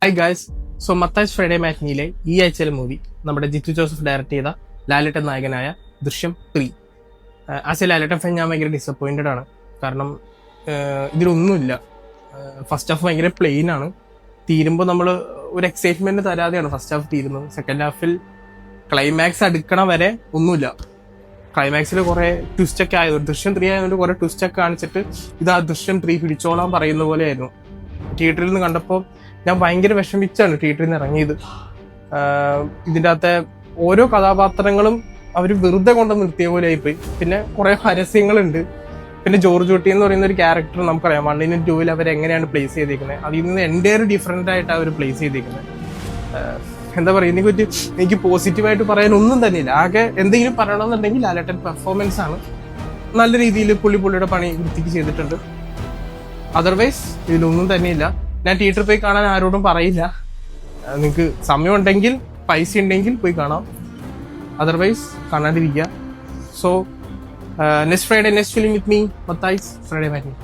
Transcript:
Hi guys. So മത്തായ്സ് Friday മാറ്റിനിയിലെ ഈ ആഴ്ചയിലെ movie നമ്മുടെ ജിത്തു ജോസഫ് ഡയറക്ട് ചെയ്ത ലാലേട്ടൻ നായകനായ ദൃശ്യം 3. ആസ് എ ലാലേട്ടൻ ഫാൻ ഞാൻ ഭയങ്കര ഡിസപ്പോയിന്റഡ് ആണ്. കാരണം ഇതിലൊന്നുമില്ല. ഫസ്റ്റ് ഹാഫ് ഭയങ്കര പ്ലെയിൻ ആണ്. തീരുമ്പോൾ നമ്മൾ ഒരു എക്സൈറ്റ്മെന്റ് തരാതെയാണ് ഫസ്റ്റ് ഹാഫ് തീരുന്നത്. സെക്കൻഡ് ഹാഫിൽ ക്ലൈമാക്സ് അടുക്കണ വരെ ഒന്നുമില്ല. ക്ലൈമാക്സിൽ കുറെ ട്വിസ്റ്റ് ഒക്കെ ആയതുകൊണ്ട് ദൃശ്യം 3 ആയതുകൊണ്ട് കുറെ ട്വിസ്റ്റ് ഒക്കെ കാണിച്ചിട്ട് ഇതാ ദൃശ്യം 3 പിടിച്ചോളാൻ പറയുന്ന പോലെ ആയിരുന്നു. തിയേറ്ററിൽ നിന്ന് കണ്ടപ്പോൾ ഞാൻ ഭയങ്കര വിഷമിച്ചാണ് തിയേറ്ററിൽ നിന്ന് ഇറങ്ങിയത്. ഇതിൻ്റെ അകത്തെ ഓരോ കഥാപാത്രങ്ങളും അവർ വെറുതെ കൊണ്ട് നിർത്തിയ പോലെ ആയിപ്പോയി. പിന്നെ കുറെ പരസ്യങ്ങളുണ്ട്. പിന്നെ ജോർജ് കുട്ടി എന്ന് പറയുന്ന ഒരു ക്യാരക്ടർ നമുക്കറിയാം 1 and 2 അവർ എങ്ങനെയാണ് പ്ലേസ് ചെയ്തിരിക്കുന്നത്. അതിൽ നിന്ന് എൻ്റെയർ ഡിഫറെൻ്റ് ആയിട്ടാണ് അവർ പ്ലേസ് ചെയ്തിരിക്കുന്നത്. എന്താ പറയുക, ഇതിനെക്കുറിച്ച് എനിക്ക് പോസിറ്റീവായിട്ട് പറയാൻ ഒന്നും തന്നെയില്ല. ആകെ എന്തെങ്കിലും പറയണമെന്നുണ്ടെങ്കിൽ ലാലേട്ടൻ പെർഫോമൻസ് ആണ്. നല്ല രീതിയിൽ പുള്ളിയുടെ പണി വൃത്തിക്ക് ചെയ്തിട്ടുണ്ട്. അതർവൈസ് ഇതിലൊന്നും തന്നെയില്ല. ഞാൻ തിയേറ്ററിൽ പോയി കാണാൻ ആരോടും പറയില്ല. നിങ്ങൾക്ക് സമയമുണ്ടെങ്കിൽ പൈസ ഉണ്ടെങ്കിൽ പോയി കാണാം, അതർവൈസ് കാണാണ്ടിരിക്കുക. So next Friday next film with me Mathai's Friday matinee.